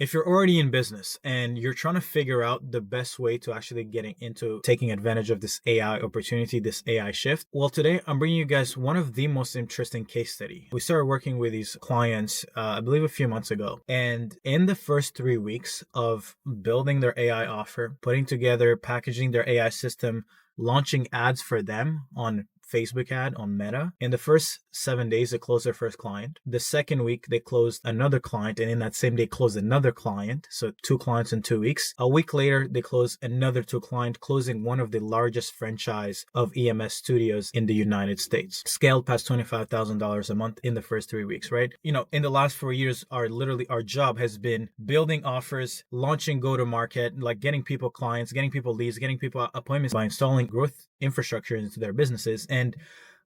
If you're already in business and you're trying to figure out the best way to actually getting into taking advantage of this AI opportunity, this AI shift, well, today I'm bringing you guys one of the most interesting case study. We started working with these clients, I believe a few months ago. And in the first 3 weeks of building their AI offer, putting together, packaging their AI system, launching ads for them on Facebook ad on Meta. In the first 7 days, they closed their first client. The second week, they closed another client. And in that same day, closed another client. So 2 clients in 2 weeks. A week later, they closed another 2 clients, closing one of the largest franchise of EMS studios in the United States. Scaled past $25,000 a month in the first 3 weeks, right? In the last 4 years, our job has been building offers, launching go-to-market, like getting people clients, getting people leads, getting people appointments by installing growth infrastructure into their businesses. And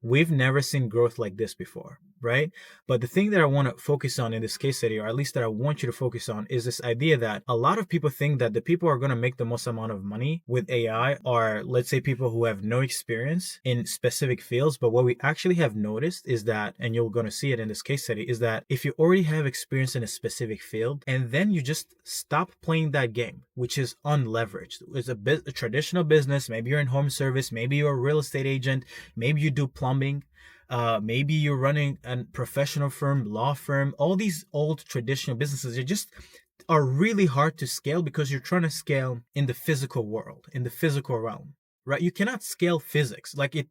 we've never seen growth like this before, right? But the thing that I want to focus on in this case study, or at least that I want you to focus on, is this idea that a lot of people think that the people who are going to make the most amount of money with AI are, let's say, people who have no experience in specific fields. But what we actually have noticed is that, and you're going to see it in this case study, is that if you already have experience in a specific field and then you just stop playing that game, which is unleveraged, it's a traditional business, maybe you're in home service, maybe you're a real estate agent, maybe you do plumbing, maybe you're running a professional firm, law firm, all these old traditional businesses, they just are really hard to scale because you're trying to scale in the physical world, in the physical realm, right? You cannot scale physics. Like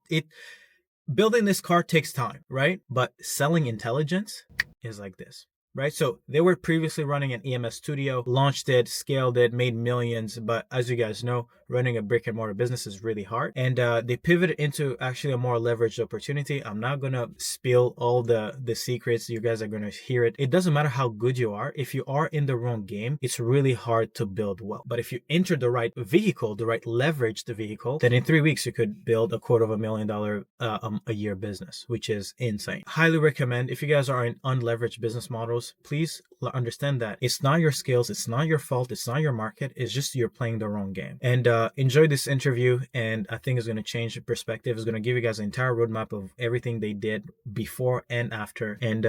building this car takes time, right? But selling intelligence is like this. Right. So they were previously running an EMS studio, launched it, scaled it, made millions. But as you guys know, running a brick and mortar business is really hard. And they pivoted into actually a more leveraged opportunity. I'm not going to spill all the secrets. You guys are going to hear it. It doesn't matter how good you are. If you are in the wrong game, it's really hard to build well. But if you enter the right vehicle, the right leveraged vehicle, then in 3 weeks, you could build $250,000 a year business, which is insane. Highly recommend if you guys are in unleveraged business models, please understand that it's not your skills, it's not your fault, it's not your market, it's just you're playing the wrong game. And enjoy this interview, and I think it's going to change the perspective. It's going to give you guys an entire roadmap of everything they did before and after. And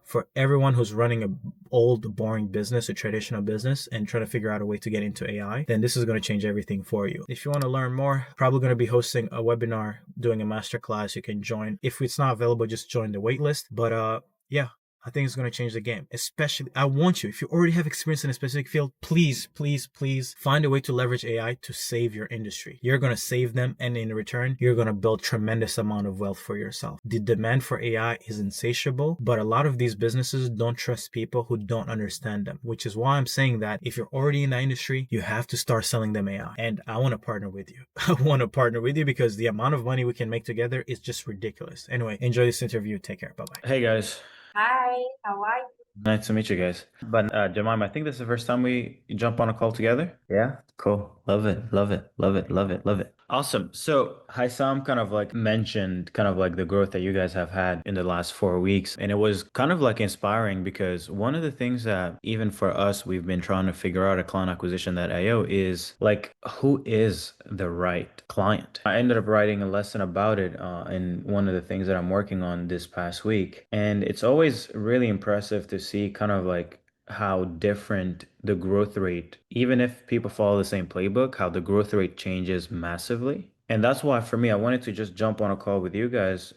for everyone who's running a old boring business, a traditional business, and trying to figure out a way to get into AI, then this is going to change everything for you. If you want to learn more, probably going to be hosting a webinar, doing a masterclass. You can join. If it's not available, just join the waitlist. But yeah, I think it's going to change the game. Especially, I want you, if you already have experience in a specific field, please, please, please find a way to leverage AI to save your industry. You're going to save them, and in return, you're going to build tremendous amount of wealth for yourself. The demand for AI is insatiable, but a lot of these businesses don't trust people who don't understand them, which is why I'm saying that if you're already in the industry, you have to start selling them AI. And I want to partner with you. I want to partner with you because the amount of money we can make together is just ridiculous. Anyway, enjoy this interview. Take care. Bye-bye. Hey guys, Hi, how are you? nice to meet you guys. But Jemima, I think this is the first time we jump on a call together. Yeah, cool. Love it, love it, love it, love it, love it. Awesome. So Haisam kind of like mentioned kind of like the growth that you guys have had in the last 4 weeks. And it was kind of like inspiring because one of the things that even for us, we've been trying to figure out at client acquisition that IO is like, who is the right client? I ended up writing a lesson about it in one of the things that I'm working on this past week. And it's always really impressive to see kind of like how different the growth rate, even if people follow the same playbook, how the growth rate changes massively. And that's why for me, I wanted to just jump on a call with you guys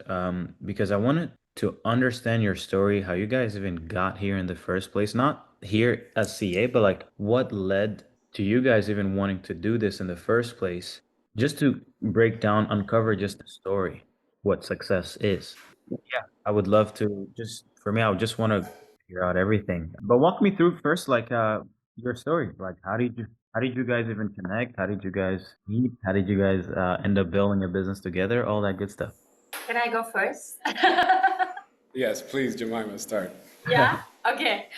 because I wanted to understand your story, how you guys even got here in the first place. Not here as CA, but like what led to you guys even wanting to do this in the first place, just to break down, uncover just the story, what success is. Yeah, I would love to just, for me, I would just want to figure out everything. But walk me through first, like your story. Like, how did you guys even connect? How did you guys meet? How did you guys end up building a business together? All that good stuff. Can I go first? Yes, please, Jemima, start. Yeah? Okay.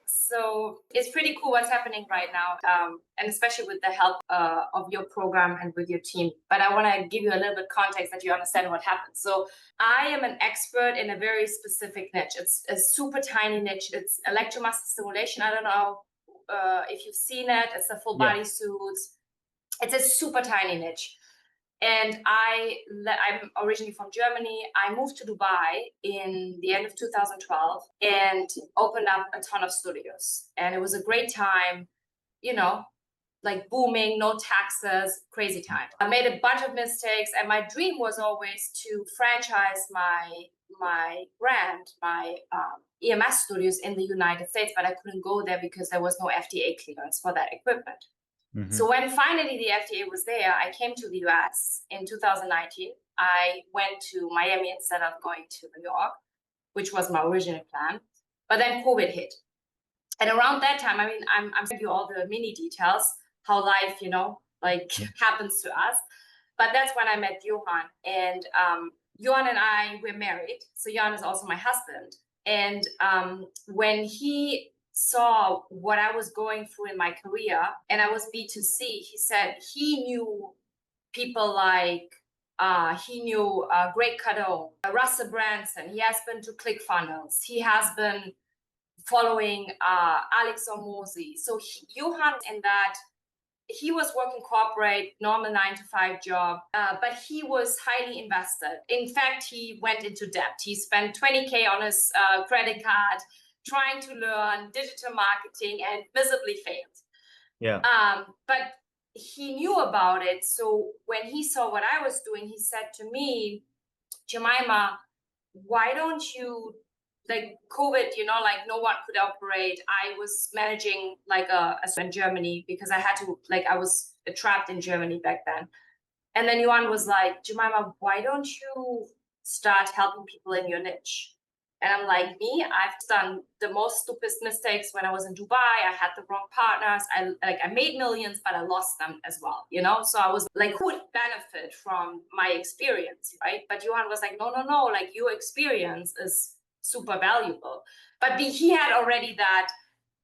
So it's pretty cool what's happening right now, and especially with the help of your program and with your team. But I want to give you a little bit context that you understand what happened. So I am an expert in a very specific niche. It's a super tiny niche. It's electromuscular stimulation. I don't know if you've seen it. It's the full Yeah. body suits. It's a super tiny niche. And I'm originally from Germany. I moved to Dubai in the end of 2012 and opened up a ton of studios. And it was a great time, you know, like booming, no taxes, crazy time. I made a bunch of mistakes, and my dream was always to franchise my brand, my EMS studios in the United States, but I couldn't go there because there was no FDA clearance for that equipment. Mhm. So when finally the FDA was there, I came to the US in 2019. I went to Miami instead of going to New York, which was my original plan. But then COVID hit. And around that time, I mean, I'm giving you all the mini details, how life, like happens to us. But that's when I met Johan. And Johan and I were married. So Johan is also my husband. And when he saw what I was going through in my career, and I was B2C, he said he knew people like, he knew Greg Cardone, Russell Branson. He has been to ClickFunnels. He has been following Alex Hormozi. So Johan in that, he was working corporate, normal 9-to-5 job, but he was highly invested. In fact, he went into debt. He spent 20K on his credit card trying to learn digital marketing and visibly failed. Yeah. But he knew about it. So when he saw what I was doing, he said to me, Jemima, why don't you, like COVID, like no one could operate. I was managing like in Germany because I had to, like I was trapped in Germany back then. And then Johan was like, Jemima, why don't you start helping people in your niche? And I'm like, me, I've done the most stupidest mistakes when I was in Dubai. I had the wrong partners. I made millions, but I lost them as well, So I was like, who would benefit from my experience, right? But Johan was like, no, like your experience is super valuable. But he had already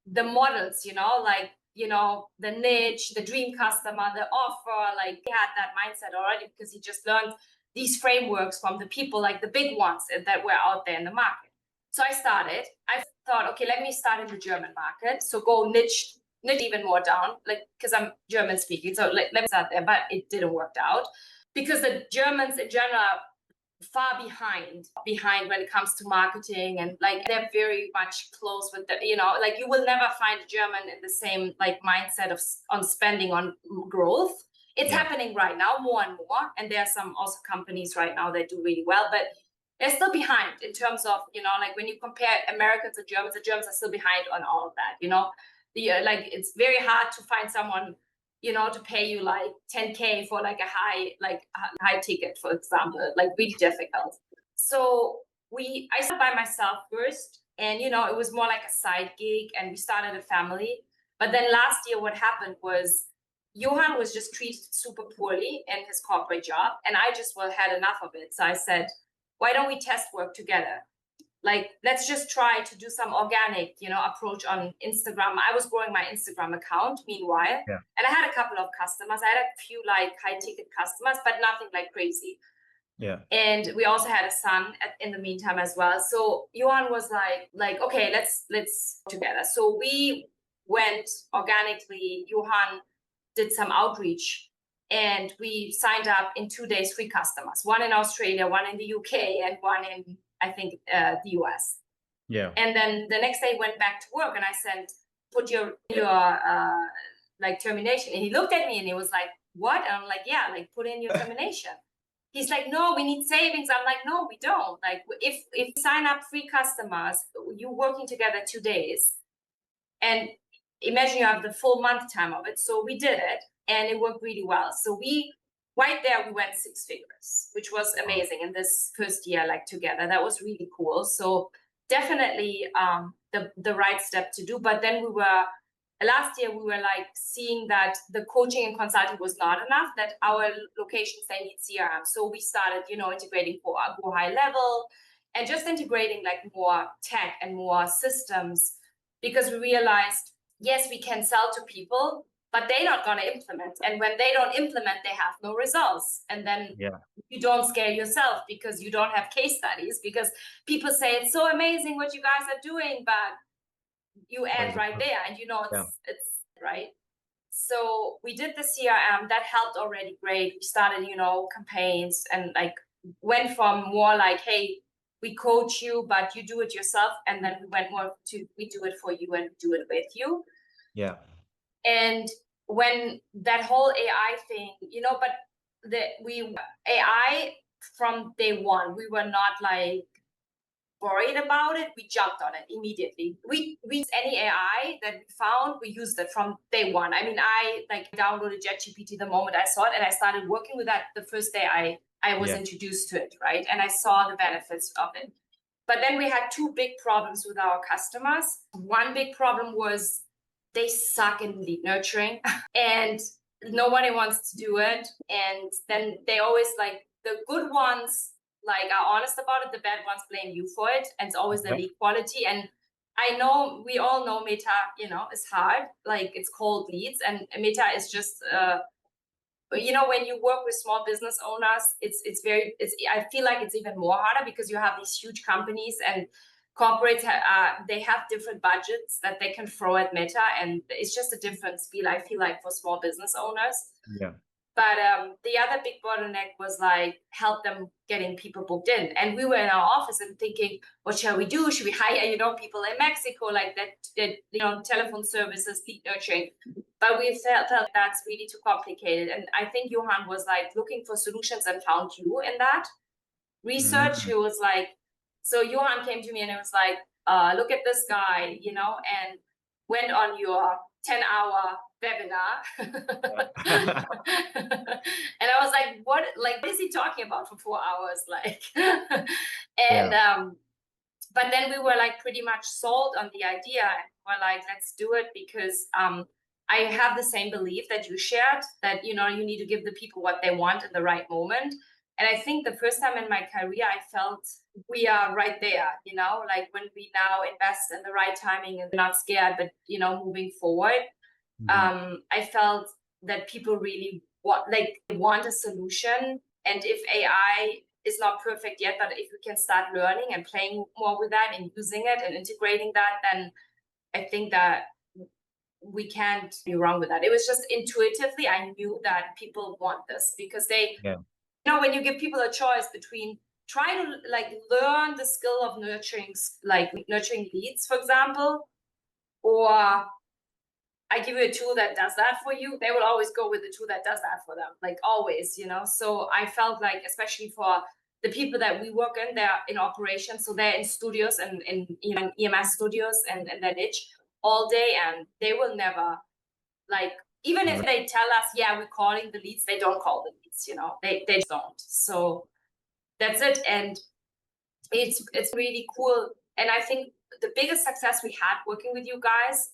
the models, the niche, the dream customer, the offer, like he had that mindset already because he just learned these frameworks from the people, like the big ones that were out there in the market. So I thought, okay, let me start in the German market. So go niche even more down, like, because I'm German speaking. So let me start there, but it didn't work out because the Germans in general are far behind when it comes to marketing, and like they're very much close with the, like you will never find a German in the same like mindset on spending on growth. It's happening right now more and more, and there are some also companies right now that do really well, but they're still behind in terms of, like when you compare Americans and Germans, the Germans are still behind on all of that, like it's very hard to find someone, to pay you like 10K for like a high ticket, for example, like really difficult. So I started by myself first, and it was more like a side gig, and we started a family. But then last year, what happened was Johan was just treated super poorly in his corporate job, and I just had enough of it. So I said, why don't we test work together? Like, let's just try to do some organic, approach on Instagram. I was growing my Instagram account meanwhile. Yeah. And I had a couple of customers. I had a few like high ticket customers, but nothing like crazy. Yeah. And we also had a son in the meantime as well. So Johan was like, okay, let's together. So we went organically. Johan did some outreach, and we signed up in 2 days 3 customers, one in Australia, one in the UK, and one in, I think, the US. Yeah. And then the next day went back to work, and I said, put your like termination. And he looked at me and he was like, what? And I'm like, yeah, like put in your termination. He's like, no, we need savings. I'm like, no, we don't. Like if you sign up 3 customers, you working together 2 days, and imagine you have the full month time of it. So we did it, and it worked really well. So we went 6 figures, which was amazing in this first year, like together. That was really cool. So definitely the right step to do. But then last year we were like seeing that the coaching and consulting was not enough, that our locations, they need CRM. So we started, integrating for Go High Level, and just integrating like more tech and more systems, because we realized, yes, we can sell to people, but they're not going to implement. And when they don't implement, they have no results. And then you don't scale yourself because you don't have case studies, because people say it's so amazing what you guys are doing, but you end right there, and it's right. So we did the CRM that helped already great. We started, campaigns and like went from more like, hey, we coach you, but you do it yourself. And then we went more to we do it for you and do it with you. Yeah. And when that whole AI thing, but AI from day one, we were not like worried about it. We jumped on it immediately. We any AI that we found, we used it from day one. I mean, I like downloaded ChatGPT the moment I saw it, and I started working with that the first day I was introduced to it, right? And I saw the benefits of it. But then we had two big problems with our customers. One big problem was they suck in lead nurturing and nobody wants to do it. And then they always like the good ones like are honest about it, the bad ones blame you for it, and it's always the lead quality. And I know we all know Meta, is hard, like it's cold leads, and Meta is just when you work with small business owners, I feel like it's even more harder because you have these huge companies and corporates, they have different budgets that they can throw at Meta, and it's just a different feel, I feel like, for small business owners. Yeah. But the other big bottleneck was like help them getting people booked in. And we were in our office and thinking, what shall we do? Should we hire, people in Mexico like that, telephone services, lead nurturing? But we felt that's really too complicated. And I think Johan was like looking for solutions and found you in that research. He was like, so Johan came to me and it was like, look at this guy, and went on your 10-hour webinar. And I was like, what is he talking about for 4 hours? Like, and, but then we were like pretty much sold on the idea, and we're like, let's do it because, I have the same belief that you shared, that, you need to give the people what they want in the right moment. And I think the first time in my career, I felt we are right there, like when we now invest in the right timing and not scared, but, moving forward. I felt that people really want a solution. And if AI is not perfect yet, but if we can start learning and playing more with that and using it and integrating that, then I think that we can't be wrong with that. It was just intuitively, I knew that people want this because they, when you give people a choice between try to learn the skill of nurturing leads, for example, or I give you a tool that does that for you, they will always go with the tool that does that for them, like always, So I felt like, especially for the people that we work in, they're in operations, so they're in studios and in EMS studios and that niche all day, and they will never even if they tell us, yeah, we're calling the leads, they don't call the leads, they just don't. So that's it. And it's really cool. And I think the biggest success we had working with you guys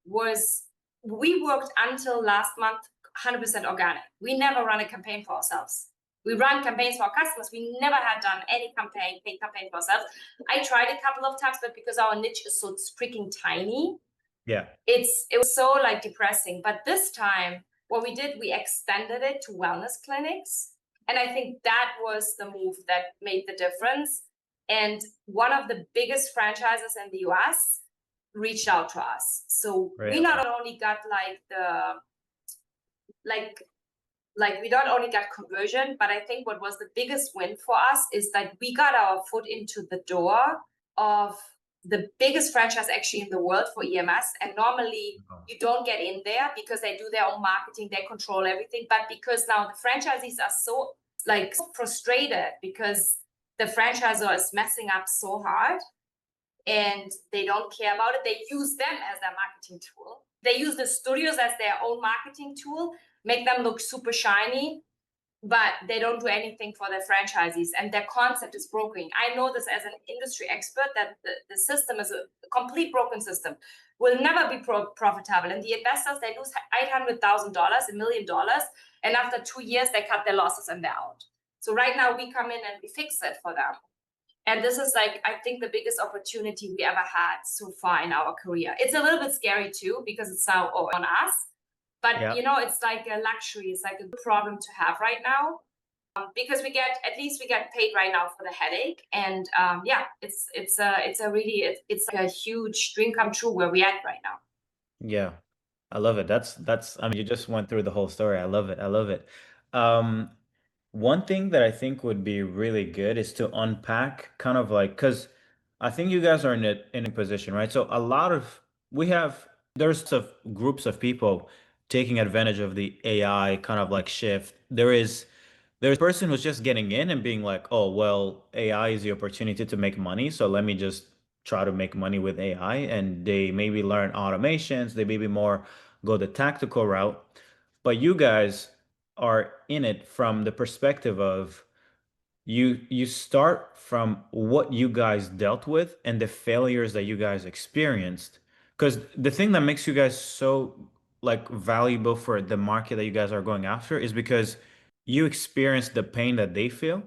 was we worked until last month 100% organic. We never run a campaign for ourselves. We run campaigns for our customers. We never had done any paid campaign for ourselves. I tried a couple of times, but because our niche is so freaking tiny, it was so depressing. But this time, what we did, we extended it to wellness clinics. And I think that was the move that made the difference. And one of the biggest franchises in the US reached out to us. So we not only got we not only got conversion, but I think what was the biggest win for us is that we got our foot into the door of the biggest franchise actually in the world for EMS. And normally you don't get in there because they do their own marketing, they control everything. But because now the franchisees are so frustrated because the franchisor is messing up so hard and they don't care about it. They use them as their marketing tool. They use the studios as their own marketing tool, make them look super shiny, but they don't do anything for their franchisees, and their concept is broken. I know this as an industry expert that the system is a complete broken system, will never be profitable. And the investors, they lose $800,000, $1 million, and after 2 years, they cut their losses and they're out. So right now we come in and we fix it for them. And this is I think the biggest opportunity we ever had so far in our career. It's a little bit scary too, because it's now on us. But, it's like a luxury. It's like a good problem to have right now because we get paid right now for the headache. And it's a huge dream come true where we're at right now. Yeah. I love it. I mean, you just went through the whole story. I love it. I love it. Um, One thing that I think would be really good is to unpack kind of like, because I think you guys are in a position, right? So a lot of we have there's of groups of people taking advantage of the AI kind of like shift. There's a person who's just getting in and being like, oh, well, AI is the opportunity to make money. So let me just try to make money with AI. And they maybe learn automations, they maybe more go the tactical route. But you guys are in it from the perspective of you start from what you guys dealt with and the failures that you guys experienced. Because the thing that makes you guys so like valuable for the market that you guys are going after is because you experience the pain that they feel.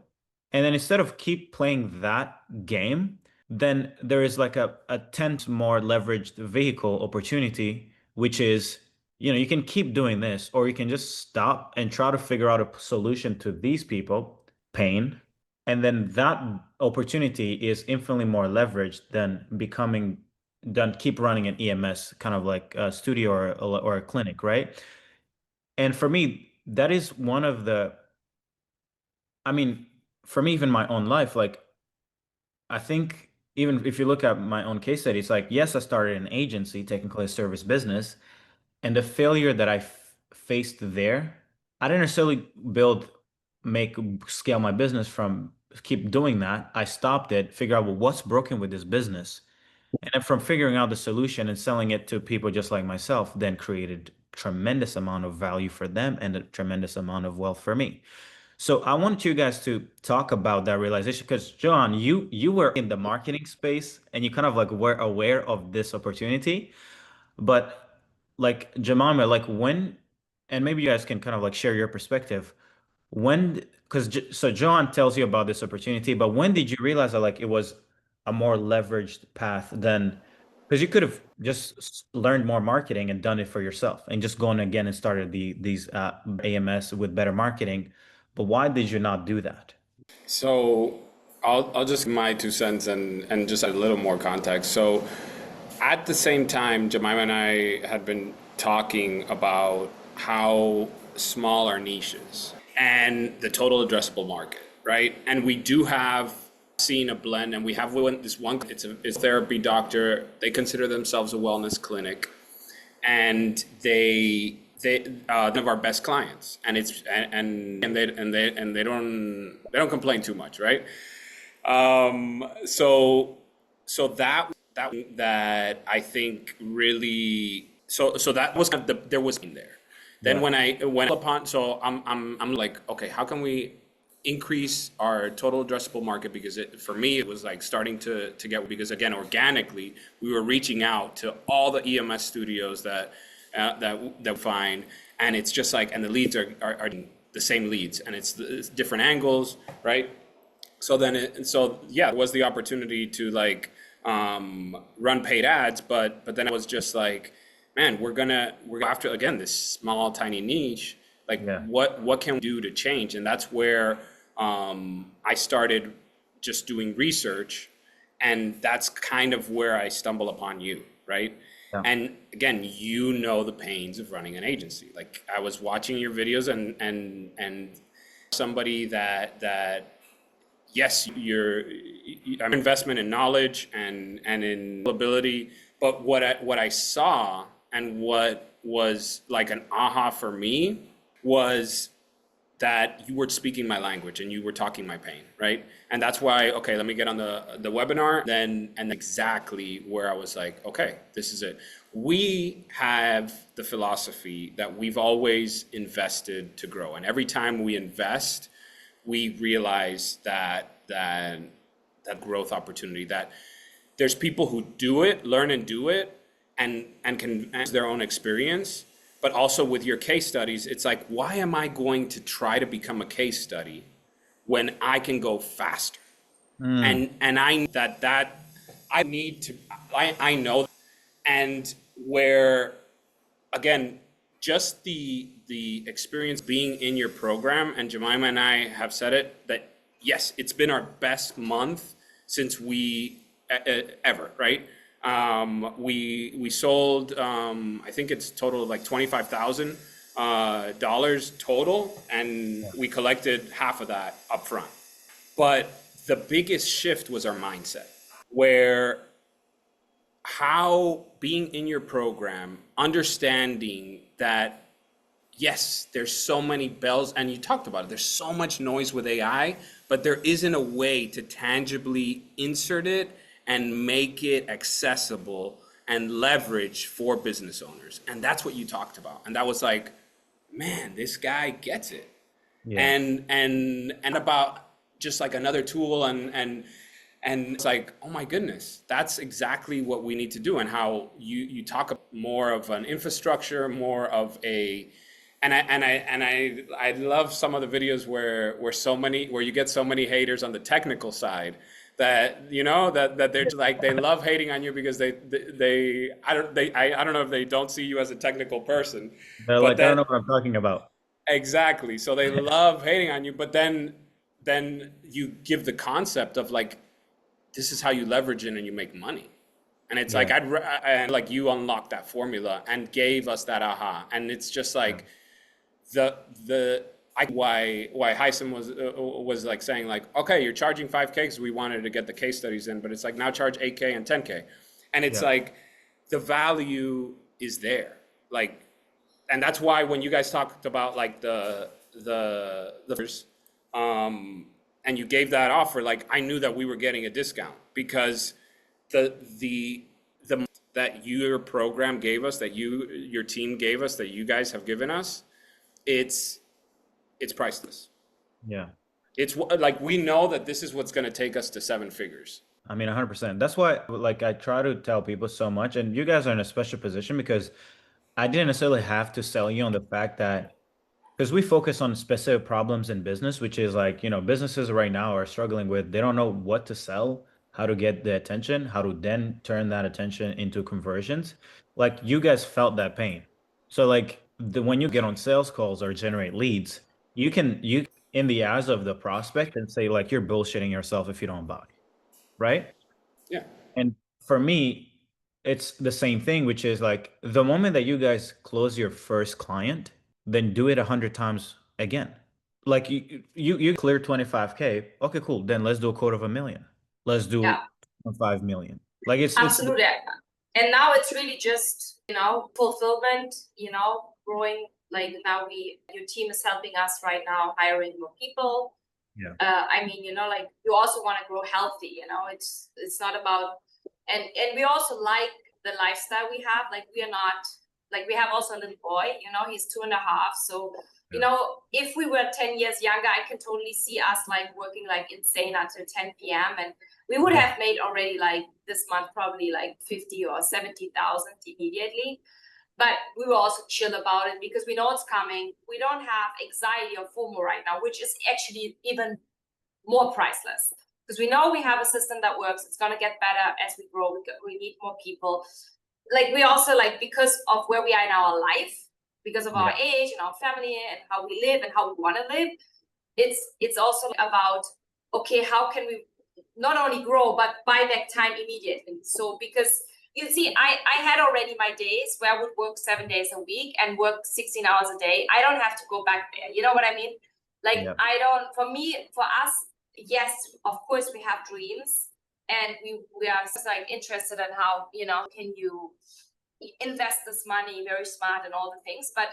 And then instead of keep playing that game, then there is like a 10 more leveraged vehicle opportunity, which is, you can keep doing this, or you can just stop and try to figure out a solution to these people pain, and then that opportunity is infinitely more leveraged than keep running an EMS kind of like a studio or a clinic, right? And for me, that is one of the, I mean, for me, even my own life, like I think even if you look at my own case study, it's like, yes, I started an agency, technically a service business, and the failure that I faced there, I didn't necessarily make, scale my business from keep doing that. I stopped it, figure out, well, what's broken with this business. And then from figuring out the solution and selling it to people just like myself, then created tremendous amount of value for them and a tremendous amount of wealth for me. So I want you guys to talk about that realization because John, you were in the marketing space and you kind of like were aware of this opportunity. But like Jemima, like when, and maybe you guys can kind of like share your perspective. When, because so John tells you about this opportunity, but when did you realize that like it was a more leveraged path than, because you could have just learned more marketing and done it for yourself and just gone again and started these AMS with better marketing. But why did you not do that? So I'll just give my 2 cents and just a little more context. So at the same time, Jemima and I had been talking about how small our niche is and the total addressable market, right? And we do have seen a blend, and we have this one. It's a therapy doctor. They consider themselves a wellness clinic, and they one of our best clients, and they don't complain too much, right? So that I think really so that was kind of there was in there. Then Yeah. when I went upon, so I'm like, okay, how can we increase our total addressable market? Because for me, it was like starting to get, because again, organically, we were reaching out to all the EMS studios that we find, and it's just like, and the leads are the same leads, and it's different angles, right? So then, yeah, it was the opportunity to like run paid ads, but then it was just like, man, we're after again this small tiny niche. Like, Yeah. what can we do to change? And that's where I started just doing research, and that's kind of where I stumble upon you, right? Yeah. And again, the pains of running an agency. Like, I was watching your videos, and somebody that yes, your investment in knowledge and in ability, but what I saw and what was like an aha for me was that you were speaking my language and you were talking my pain, right? And that's why, okay, let me get on the webinar, and exactly where I was like, okay, this is it. We have the philosophy that we've always invested to grow, and every time we invest, we realize that growth opportunity, that there's people who do it, learn and do it, and can manage their own experience. But also with your case studies, it's like, why am I going to try to become a case study when I can go faster? And I need to, I know, and where, again, just the experience being in your program, and Jemima and I have said it, that yes, it's been our best month since we ever, right? We sold, I think it's total of like $25,000 total, and we collected half of that up front. But the biggest shift was our mindset, where how being in your program, understanding that, yes, there's so many bells, and you talked about it, there's so much noise with AI, but there isn't a way to tangibly insert it and make it accessible and leverage for business owners. And that's what you talked about. And that was like, man, this guy gets it. Yeah. And about just like another tool, and it's like, oh my goodness, that's exactly what we need to do. And how you talk more of an infrastructure, more of a, and I love some of the videos where you get so many haters on the technical side that, you know, that they're like, they love hating on you because I don't know if they don't see you as a technical person. They're like, I don't know what I'm talking about. Exactly. So they love hating on you, but then you give the concept of like, this is how you leverage it and you make money. And it's like, like you unlocked that formula and gave us that aha. And it's just like why Heisem was like saying like, okay, you're charging 5K because we wanted to get the case studies in, but it's like, now charge 8K and 10K. And it's like, the value is there. Like, and that's why when you guys talked about like the and you gave that offer, like I knew that we were getting a discount, because the that your program gave us, that your team gave us, that you guys have given us, it's priceless. Yeah. It's like, we know that this is what's going to take us to 7 figures. I mean, 100%. That's why, like, I try to tell people so much, and you guys are in a special position because I didn't necessarily have to sell you on the fact that, because we focus on specific problems in business, which is like, you know, businesses right now are struggling with, they don't know what to sell, how to get the attention, how to then turn that attention into conversions. Like, you guys felt that pain. So like when you get on sales calls or generate leads, you in the eyes of the prospect and say like, you're bullshitting yourself if you don't buy, right? Yeah. And for me, it's the same thing, which is like the moment that you guys close your first client, then do it 100 times again. Like you clear 25K. Okay, cool. Then let's do $250,000. Let's do 5 million. Like it's absolutely. And now it's really just, you know, fulfillment, you know, growing. Like now your team is helping us right now, hiring more people. Yeah. I mean, you know, like you also want to grow healthy, you know, it's not about, and we also like the lifestyle we have. Like we are not, like we have also a little boy, you know, he's 2.5. So, you know, if we were 10 years younger, I can totally see us like working like insane until 10 p.m. And we would have made already like this month, probably like 50 or 70,000 immediately. But we were also chill about it because we know it's coming. We don't have anxiety or FOMO right now, which is actually even more priceless. Because we know we have a system that works. It's going to get better as we grow. We need more people. Like we also like, because of where we are in our life, because of our age and our family and how we live and how we want to live, it's also about, okay, how can we not only grow, but buy back time immediately? So because you see, I had already my days where I would work 7 days a week and work 16 hours a day. I don't have to go back there. You know what I mean? Like I don't, for us, yes, of course we have dreams and we are just like interested in how, you know, can you invest this money very smart and all the things. But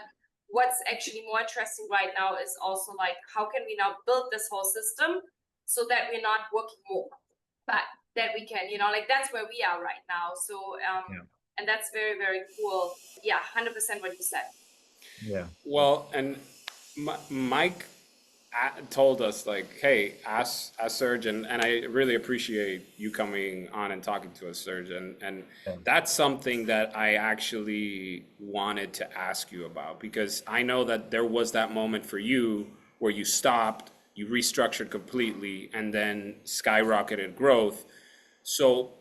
what's actually more interesting right now is also like, how can we now build this whole system so that we're not working more, but that we can, you know, like that's where we are right now. So, and that's very, very cool. Yeah, 100% what you said. Yeah. Well, and Mike told us like, hey, ask Serge, and I really appreciate you coming on and talking to us, Serge, and that's something that I actually wanted to ask you about, because I know that there was that moment for you where you stopped, you restructured completely, and then skyrocketed growth. So,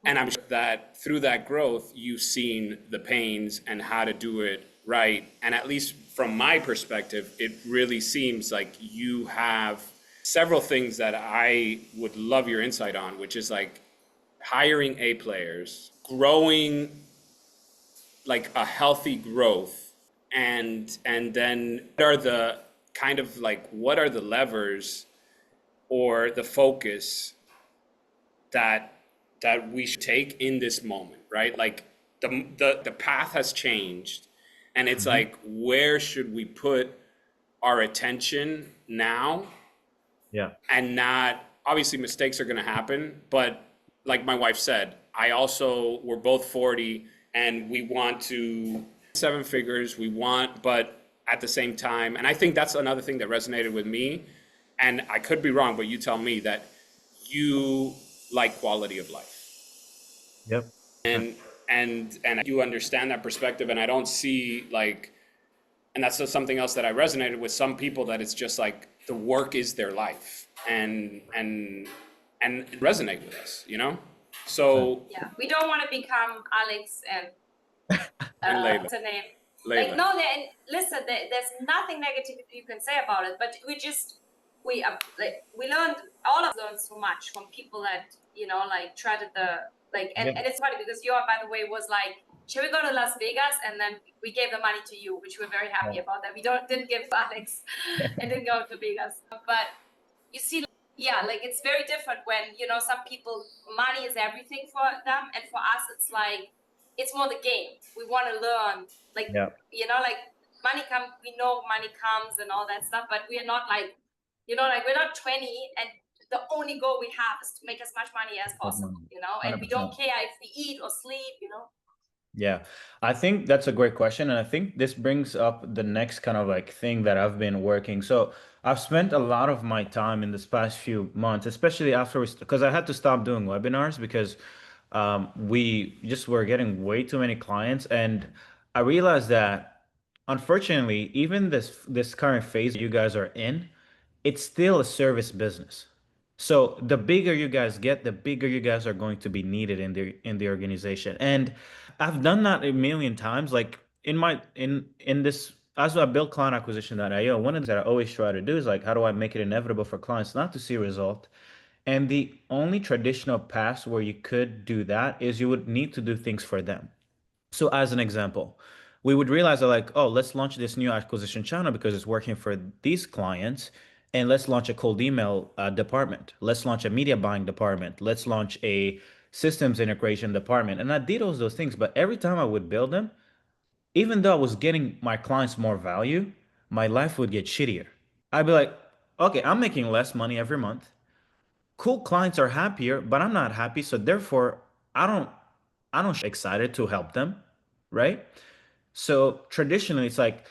and I'm sure that through that growth, you've seen the pains and how to do it right. And at least from my perspective, it really seems like you have several things that I would love your insight on, which is like hiring A players, growing like a healthy growth, and then what are the kind of like what are the levers or the focus that we should take in this moment, right? Like the path has changed, and it's like, where should we put our attention now? Yeah. And not, obviously mistakes are going to happen, but like my wife said, we're both 40 and we want to seven figures, but at the same time, and I think that's another thing that resonated with me, and I could be wrong, but you tell me, that you like quality of life. Yep. And you understand that perspective, and I don't see like, and that's just something else that I resonated with some people, that it's just like the work is their life, and resonate with us, you know? So Yeah, we don't want to become Alex and Layla. what's her name? Layla. Like, no, listen, there's nothing negative you can say about it, but we learned, all of us learned so much from people that, you know, like treaded and it's funny because Johan, by the way, was like, should we go to Las Vegas? And then we gave the money to you, which we're very happy about that. We didn't give Alex and didn't go to Vegas. But you see, yeah, like it's very different when, you know, some people, money is everything for them. And for us, it's like, it's more the game. We want to learn, like, you know, like we know money comes and all that stuff, but we are not like, you know, like we're not 20 and the only goal we have is to make as much money as possible, you know, and we don't care if we eat or sleep, you know. Yeah, I think that's a great question. And I think this brings up the next kind of like thing that I've been working. So I've spent a lot of my time in this past few months, especially after because I had to stop doing webinars because we just were getting way too many clients. And I realized that unfortunately, even this current phase you guys are in, it's still a service business. So the bigger you guys get, the bigger you guys are going to be needed in the organization. And I've done that a million times. Like in this, as I build client acquisition.io, one of the things that I always try to do is like, how do I make it inevitable for clients not to see result? And the only traditional path where you could do that is you would need to do things for them. So as an example, we would realize that like, oh, let's launch this new acquisition channel because it's working for these clients. And let's launch a cold email department. Let's launch a media buying department. Let's launch a systems integration department. And I did all those things, but every time I would build them, even though I was getting my clients more value, my life would get shittier. I'd be like, okay, I'm making less money every month. Cool, clients are happier, but I'm not happy. So therefore, I don't excited to help them, right? So traditionally, it's like,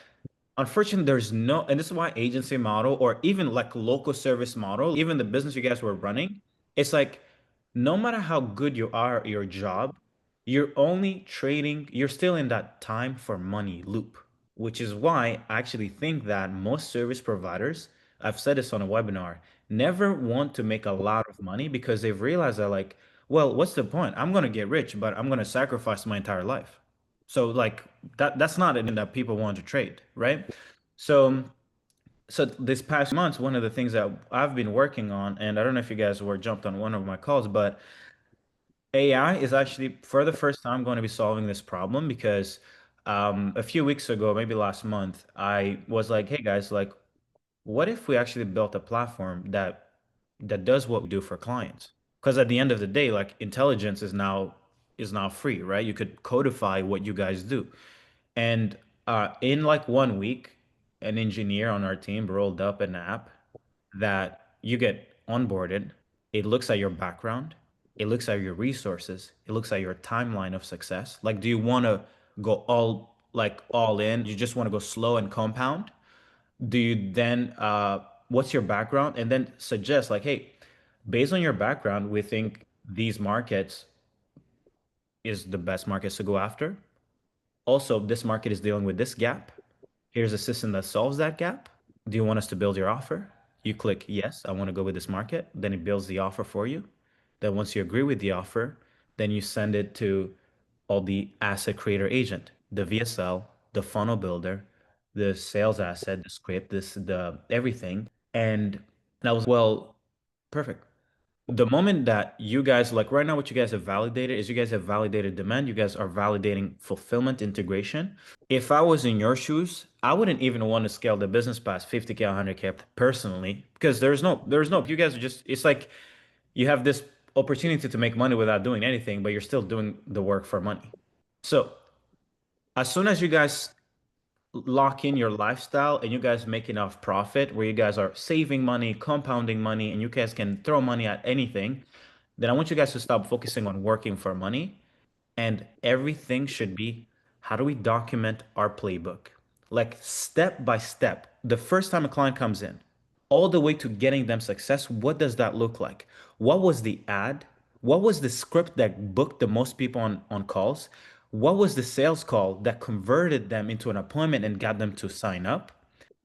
unfortunately, there's no, and this is why agency model or even like local service model, even the business you guys were running, it's like, no matter how good you are at your job, you're only trading, you're still in that time for money loop, which is why I actually think that most service providers, I've said this on a webinar, never want to make a lot of money because they've realized that like, well, what's the point? I'm going to get rich, but I'm going to sacrifice my entire life. So like that's not in that people want to trade, right? So this past months, one of the things that I've been working on, and I don't know if you guys were jumped on one of my calls, but AI is actually for the first time going to be solving this problem because a few weeks ago, maybe last month, I was like, hey guys, like, what if we actually built a platform that does what we do for clients? Because at the end of the day, like intelligence is now free, right? You could codify what you guys do. And in like 1 week, an engineer on our team rolled up an app that you get onboarded. It looks at your background, it looks at your resources, it looks at your timeline of success. Like, do you want to go all in? You just want to go slow and compound? Do you then what's your background? And then suggest like, hey, based on your background, we think these markets is the best markets to go after. Also, this market is dealing with this gap. Here's a system that solves that gap. Do you want us to build your offer? You click yes, I want to go with this market. Then it builds the offer for you. Then once you agree with the offer, then you send it to all the asset creator agent, the VSL, the funnel builder, the sales asset, the script, the everything. And that was, well, perfect. the moment that you guys, like right now, what you guys have validated is you guys have validated demand, you guys are validating fulfillment integration. If I was in your shoes, I wouldn't even want to scale the business past 50K, 100K personally, because you guys are just, it's like you have this opportunity to make money without doing anything, but you're still doing the work for money. So as soon as you guys lock in your lifestyle and you guys make enough profit where you guys are saving money, compounding money, and you guys can throw money at anything, then I want you guys to stop focusing on working for money. And everything should be, how do we document our playbook? Like step by step. The first time a client comes in, all the way to getting them success, what does that look like? What was the ad? What was the script that booked the most people on calls? What was the sales call that converted them into an appointment and got them to sign up?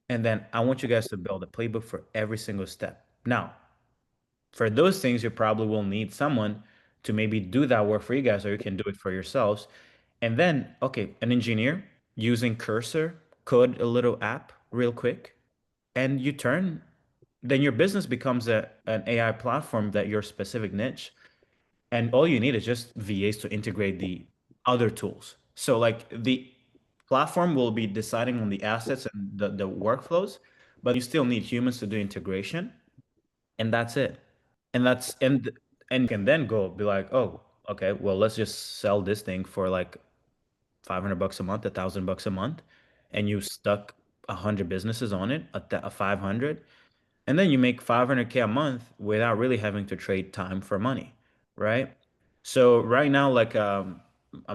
And then I want you guys to build a playbook for every single step. Now, for those things, you probably will need someone to maybe do that work for you guys, or you can do it for yourselves. And then, okay, an engineer using Cursor, code a little app real quick, and then your business becomes an AI platform that your specific niche. And all you need is just VAs to integrate the other tools. So like the platform will be deciding on the assets and the workflows, but you still need humans to do integration, and that's it. And you can then go be like, oh, okay, well, let's just sell this thing for like $500 a month, $1,000 a month, and you stuck 100 businesses on it, a 500, and then you make 500K a month without really having to trade time for money, right? So right now, like I'm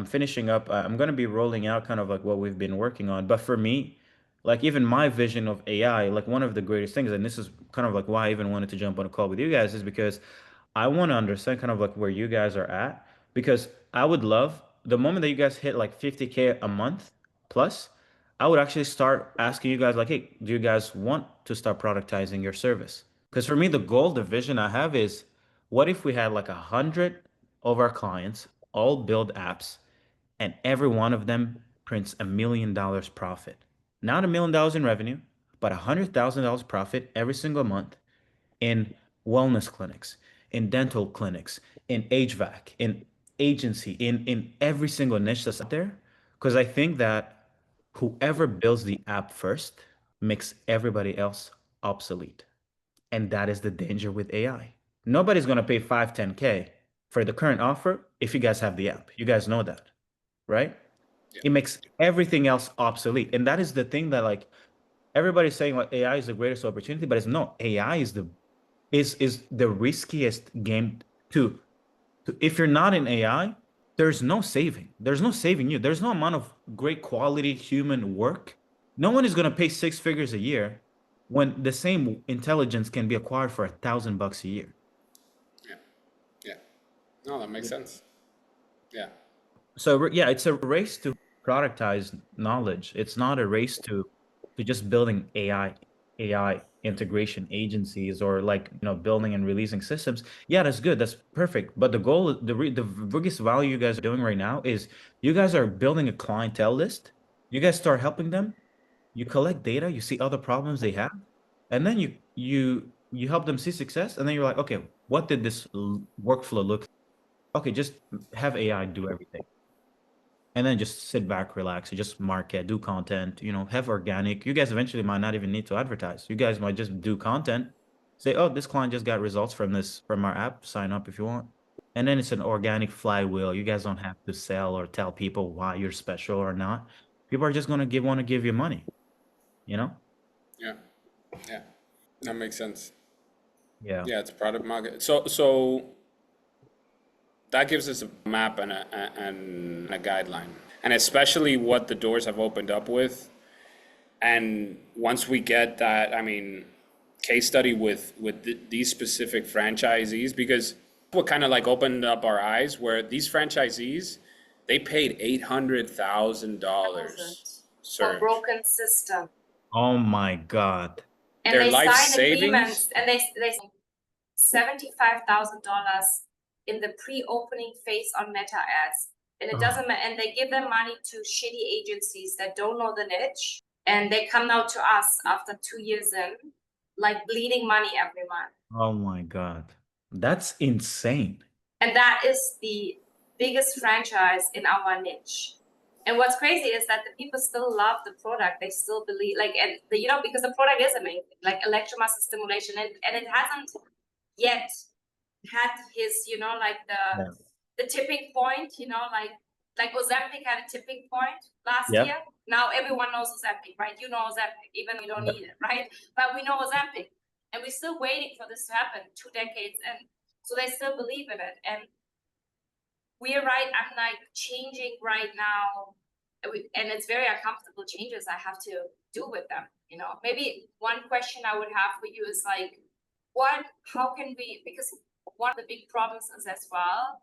finishing up. I'm gonna be rolling out kind of like what we've been working on. But for me, like even my vision of AI, like one of the greatest things, and this is kind of like why I even wanted to jump on a call with you guys, is because I want to understand kind of like where you guys are at. Because I would love the moment that you guys hit like 50K a month plus, I would actually start asking you guys like, hey, do you guys want to start productizing your service? Because for me, the goal, the vision I have is, what if we had like 100 of our clients all build apps and every one of them prints $1 million profit? Not $1 million in revenue, but $100,000 profit every single month in wellness clinics, in dental clinics, in HVAC, in agency, in every single niche that's out there. Because I think that whoever builds the app first makes everybody else obsolete. And that is the danger with AI. Nobody's going to pay 5, 10K for the current offer if you guys have the app. You guys know that, right? Yeah. It makes everything else obsolete. And that is the thing that like everybody's saying like AI is the greatest opportunity, but it's no, AI is the riskiest game to if you're not in AI, there's no saving. There's no saving you. There's no amount of great quality human work. No one is going to pay 6 figures a year when the same intelligence can be acquired for $1,000 a year. Yeah. Yeah. No, that makes sense. Yeah. So yeah, it's a race to productize knowledge. It's not a race to just building AI integration agencies or like building and releasing systems. Yeah, that's good. That's perfect. But the goal, the biggest value you guys are doing right now is you guys are building a clientele list. You guys start helping them. You collect data. You see other problems they have, and then you help them see success. And then you're like, okay, what did this workflow look? Okay, just have AI do everything and then just sit back, relax, you just market, do content, have organic. You guys eventually might not even need to advertise. You guys might just do content, say, oh, this client just got results from our app, sign up if you want. And then it's an organic flywheel. You guys don't have to sell or tell people why you're special or not. People are just gonna want to give you money, you know? Yeah. Yeah. That makes sense. Yeah. Yeah, it's product market. So that gives us a map and a guideline, and especially what the doors have opened up with. And once we get that, I mean, case study with these specific franchisees, because what kind of like opened up our eyes, where these franchisees, they paid $800,000 for a broken system. Oh my God. And Their they life signed savings? agreements, and they $75,000 in the pre-opening phase on Meta ads. And it doesn't matter, and they give them money to shitty agencies that don't know the niche, and they come now to us after 2 years in, like bleeding money every month. Oh my God. That's insane. And that is the biggest franchise in our niche. And what's crazy is that the people still love the product. They still believe, like, and the, you know, because the product is amazing, like electromuscle stimulation, and it hasn't yet had his, you know, like Yeah. the tipping point, you know, like Ozempic had a tipping point last Yeah. year. Now everyone knows Ozempic, right? You know Ozempic, even we don't need it, right? But we know Ozempic, and we're still waiting for this to happen. 2 decades, and so they still believe in it. And we're right. I'm like changing right now, and it's very uncomfortable changes I have to do with them. You know, maybe one question I would have for you is like, how can we, because one of the big problems is as well,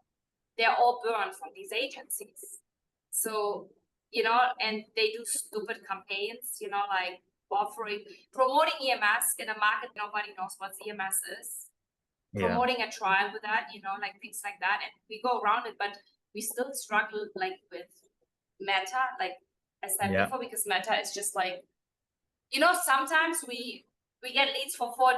they're all burned from these agencies. So, you know, and they do stupid campaigns, you know, like promoting EMS in a market nobody knows what EMS is. Yeah. Promoting a trial with that, you know, like things like that. And we go around it, but we still struggle like with Meta, like I said Yeah. before, because Meta is just like, you know, sometimes we get leads for $4.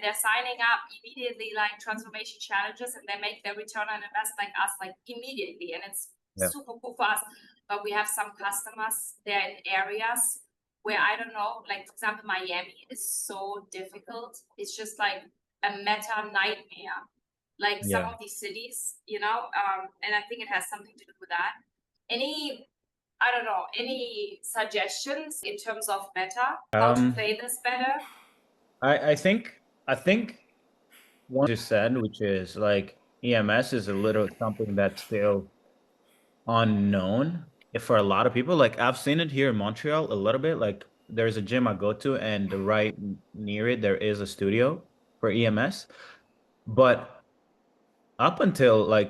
They're signing up immediately, like transformation challenges, and they make their return on invest like us, like immediately. And it's Yeah. super cool for us. But we have some customers, they're in areas where I don't know, like for example, Miami is so difficult. It's just like a Meta nightmare. Like some Yeah. of these cities, you know, and I think it has something to do with that. I don't know, any suggestions in terms of Meta, how to play this better? I think what you said, which is like EMS is a little something that's still unknown for a lot of people. Like I've seen it here in Montreal a little bit. Like there's a gym I go to, and right near it there is a studio for EMS. But up until I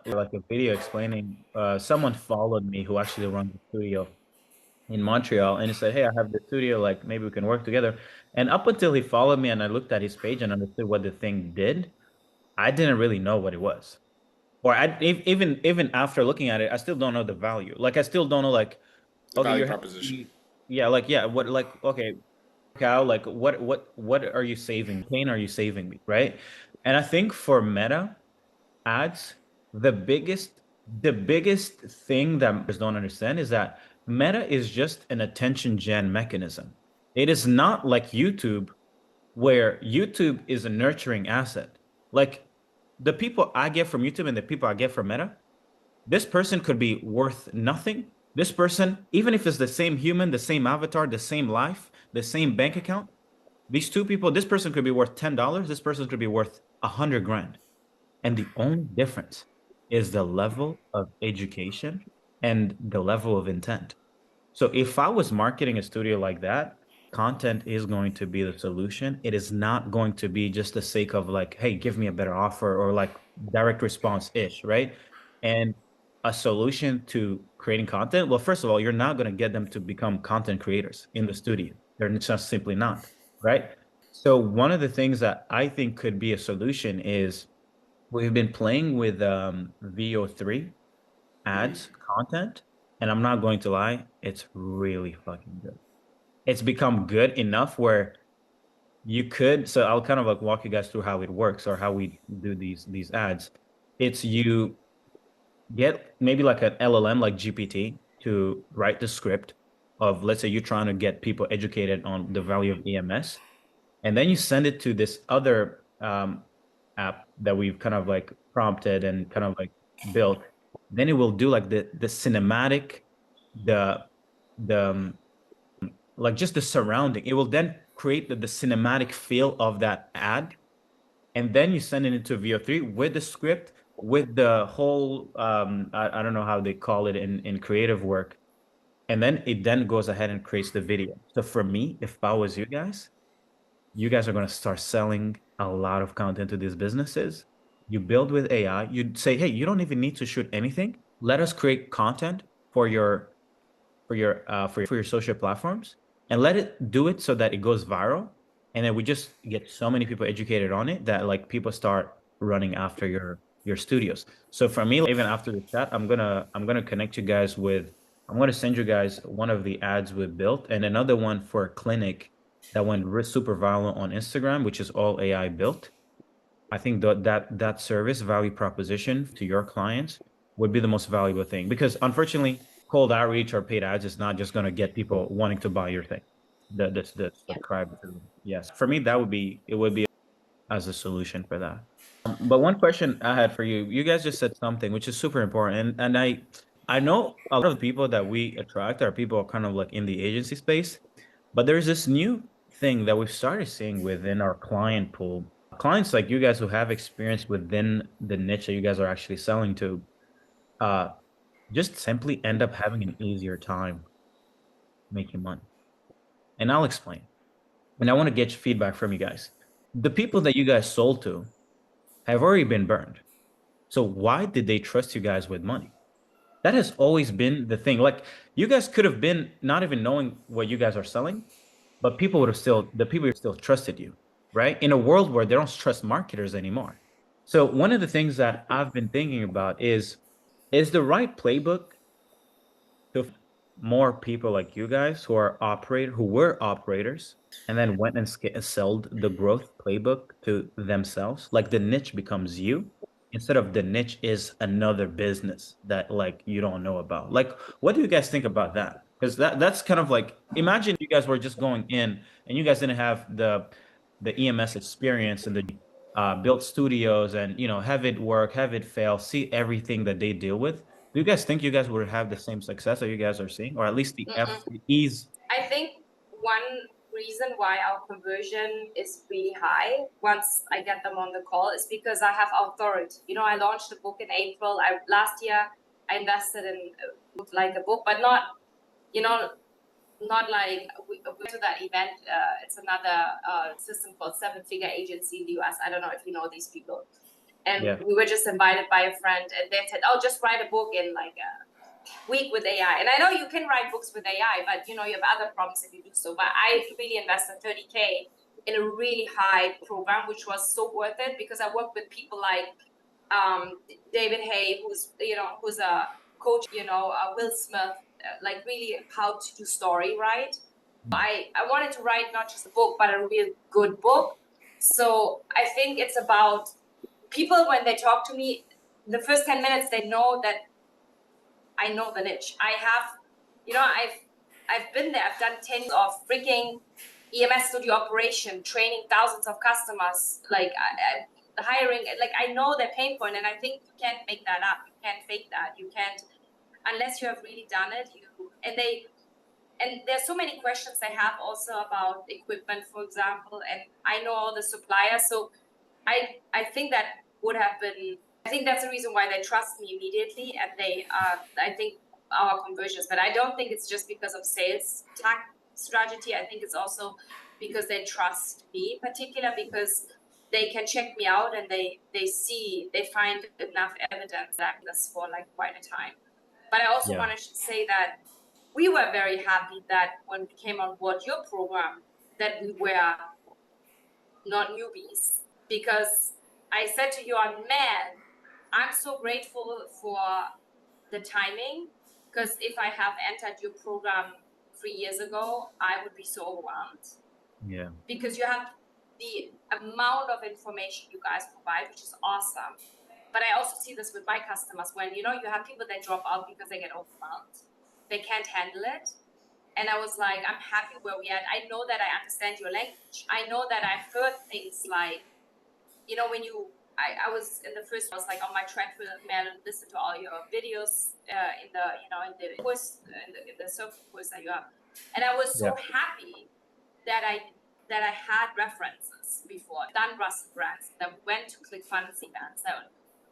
like a video explaining, someone followed me who actually runs the studio in Montreal, and he said, "Hey, I have the studio. Like maybe we can work together." And up until he followed me and I looked at his page and understood what the thing did, I didn't really know what it was. Or even after looking at it, I still don't know the value. Like I still don't know like, The okay, value you're proposition. yeah, like yeah, what like okay, cow, like what are you saving? Pain are you saving me, right? And I think for Meta ads, the biggest thing that members don't understand is that Meta is just an attention gen mechanism. It is not like YouTube, where YouTube is a nurturing asset. Like the people I get from YouTube and the people I get from Meta, this person could be worth nothing. This person, even if it's the same human, the same avatar, the same life, the same bank account, these two people, this person could be worth $10. This person could be worth 100 grand. And the only difference is the level of education and the level of intent. So if I was marketing a studio like that, content is going to be the solution. It is not going to be just the sake of like, hey, give me a better offer or like direct response-ish, right? And a solution to creating content, well, first of all, you're not going to get them to become content creators in the studio. They're just simply not, right? So one of the things that I think could be a solution is we've been playing with VO3 ads content, and I'm not going to lie, it's really fucking good. It's become good enough where you could, so I'll kind of like walk you guys through how it works or how we do these ads. It's you get maybe like an LLM like GPT to write the script of, let's say you're trying to get people educated on the value of EMS, and then you send it to this other app that we've kind of like prompted and kind of like built. Then it will do like the cinematic, the like just the surrounding. It will then create the cinematic feel of that ad, and then you send it into VO3 with the script, with the whole I don't know how they call it in creative work, and then it then goes ahead and creates the video. So for me, if I was you guys are going to start selling a lot of content to these businesses. You build with AI. You'd say, hey, you don't even need to shoot anything. Let us create content for your social platforms, and let it do it so that it goes viral. And then we just get so many people educated on it that like people start running after your studios. So for me, even after the chat, I'm gonna connect you guys with. I'm gonna send you guys one of the ads we built and another one for a clinic that went super viral on Instagram, which is all AI built. I think that service value proposition to your clients would be the most valuable thing, because unfortunately, cold outreach or paid ads is not just going to get people wanting to buy your thing. The Yeah. subscribe to. Yes, for me that would be as a solution for that. But one question I had for you, you guys just said something which is super important, and I know a lot of the people that we attract are people kind of like in the agency space, but there's this new thing that we've started seeing within our client pool. Clients like you guys who have experience within the niche that you guys are actually selling to, uh, just simply end up having an easier time making money. And I'll explain. And I want to get feedback from you guys. The people that you guys sold to have already been burned. So why did they trust you guys with money? That has always been the thing. Like, you guys could have been not even knowing what you guys are selling, but the people would have still trusted you, right? In a world where they don't trust marketers anymore. So one of the things that I've been thinking about is the right playbook to more people like you guys who were operators and then went and sold the growth playbook to themselves. Like, the niche becomes you instead of the niche is another business that like you don't know about. Like, what do you guys think about that? Because that's kind of like, imagine you guys were just going in and you guys didn't have the EMS experience and the built studios and have it work, have it fail, see everything that they deal with. Do you guys think you guys would have the same success that you guys are seeing, or at least the ease? I think one reason why our conversion is really high once I get them on the call is because I have authority. I launched the book in April. Last year I invested in like a book, but not, not like we went to that event. It's another system called Seven Figure Agency in the US. I don't know if you know these people. And Yeah. we were just invited by a friend, and they said, "Oh, just write a book in like a week with AI." And I know you can write books with AI, but you have other problems if you do so. But I really invested 30K in a really high program, which was so worth it because I worked with people like David Hay, who's a coach, Will Smith, like really how to do story, right? I wanted to write not just a book, but a real good book. So I think it's about people, when they talk to me, the first 10 minutes, they know that I know the niche. I've been there. I've done 10 years of freaking EMS studio operation, training thousands of customers, like hiring. Like, I know their pain point, and I think you can't make that up. You can't fake that. You can't, unless you have really done it. And there's so many questions they have also about equipment, for example. And I know all the suppliers, so I think that would have been. I think that's the reason why they trust me immediately, and I think our conversions. But I don't think it's just because of sales strategy. I think it's also because they trust me, particular because they can check me out and they find enough evidence that this for like quite a time. But I also want to say that we were very happy that when we came on board your program, that we were not newbies, because I said to you, man, I'm so grateful for the timing, because if I have entered your program 3 years ago, I would be so overwhelmed. Yeah. Because you have the amount of information you guys provide, which is awesome. But I also see this with my customers when, you have people that drop out because they get overwhelmed. They can't handle it. And I was like, I'm happy where we are. I know that I understand your language. I know that I've heard things like, when I was in the first, I was like on my treadmill, listen to all your videos in the course, in the circle course that you have. And I was so happy that I had references before, done Russell brands, that went to ClickFunnels events. So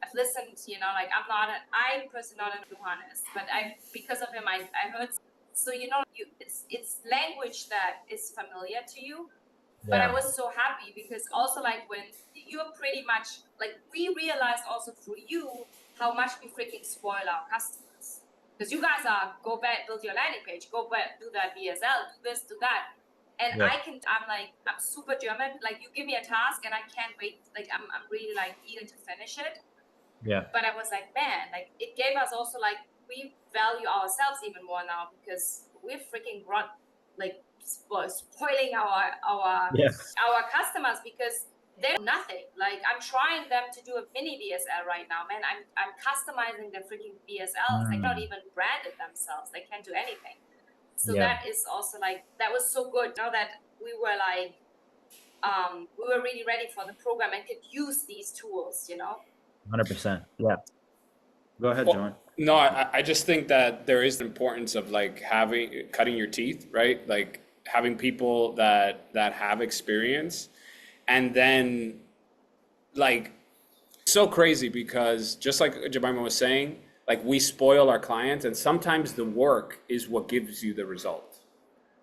I've listened, I'm personally not a Johannes, but because of him, I heard. So, it's language that is familiar to you. But I was so happy because also, like, when you're pretty much like, we realized also through you how much we freaking spoil our customers. Because you guys go back, build your landing page, go back, do that VSL, do this, do that. And I'm super German. Like, you give me a task and I can't wait. Like, I'm really like eager to finish it. Yeah. But I was like, man, like, it gave us also, like, we value ourselves even more now because we're freaking spoiling our customers, because they're nothing. Like I'm trying them to do a mini VSL right now, man. I'm customizing their freaking VSLs. They cannot even brand it themselves. They can't do anything. So Yeah. that is also like, that was so good. Now that we were like, we were really ready for the program and could use these tools, you know? 100%. Yeah. Go ahead, Well, John. no, I just think that there is the importance of like cutting your teeth, right? Like having people that have experience, and then like so crazy because just like Jemima was saying, like we spoil our clients, and sometimes the work is what gives you the result,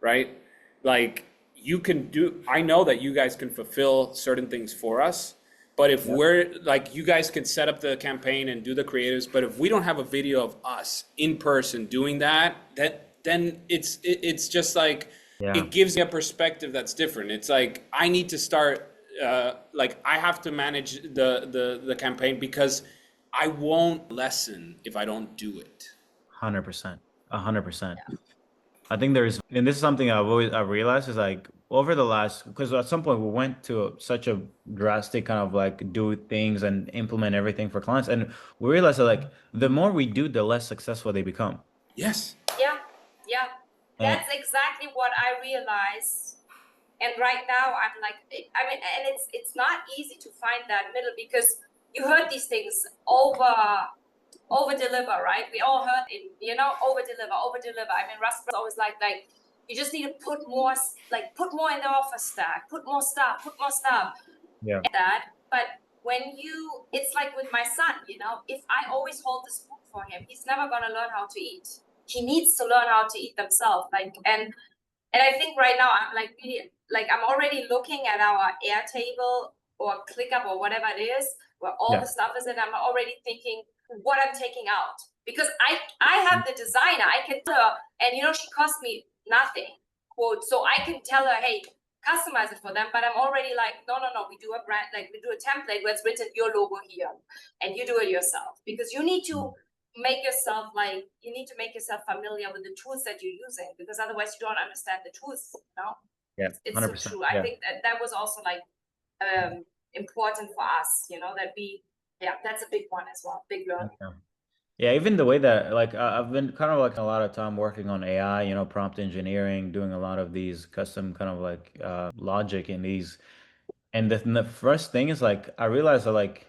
right? Like you can do, I know that you guys can fulfill certain things for us, but if we're like, you guys can set up the campaign and do the creatives, but if we don't have a video of us in person doing that, then it's just like, Yeah. it gives you a perspective that's different. It's like, I need to start, like I have to manage the campaign because I won't lessen if I don't do it. 100%. 100%. I think there's, and this is something I've realized is like over the last, because at some point we went to such a drastic kind of like do things and implement everything for clients, and we realized that like the more we do, the less successful they become. Yes. Yeah, yeah. And That's exactly what I realized. And right now I'm like, I mean, and it's not easy to find that middle because you heard these things over deliver, right? We all heard it, you know, over deliver. I mean, Russ was always like you just need to put more in the offer stack, put more stuff. yeah, That, but when you, it's like with my son, you know, if I always hold the spoon for him, he's never gonna learn how to eat. He needs to learn how to eat himself. Like, and I think right now I'm like really, like I'm already looking at our Airtable or ClickUp or whatever it is, where all the stuff is in. I'm already thinking what I'm taking out because I have the designer. I can tell her, and you know, she cost me nothing, quote. So I can tell her, hey, customize it for them. But I'm already like, no, we do a brand, like we do a template where it's written your logo here, and you do it yourself because you need to make yourself familiar with the tools that you're using because otherwise you don't understand the tools, you know? yeah, It's 100%. so true. I think that was also like important for us, you know, that that's a big one as well, big learning. Yeah, even the way that like I've been kind of like a lot of time working on AI, you know, prompt engineering, doing a lot of these custom kind of like logic in these. And the first thing is like I realized that like,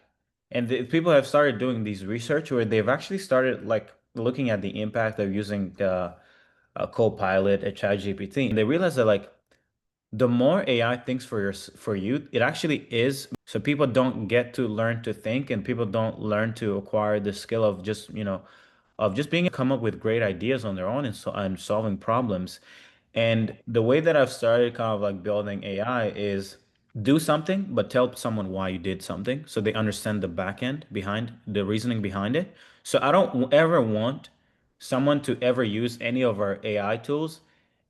and people have started doing these research where they've actually started like looking at the impact of using a Copilot, a ChatGPT, and they realize that like the more AI thinks for you, it actually is. So people don't get to learn to think, and people don't learn to acquire the skill of just, you know, of just being able to come up with great ideas on their own and solving problems. And the way that I've started kind of like building AI is do something, but tell someone why you did something so they understand the back end behind the reasoning behind it. So I don't ever want someone to ever use any of our AI tools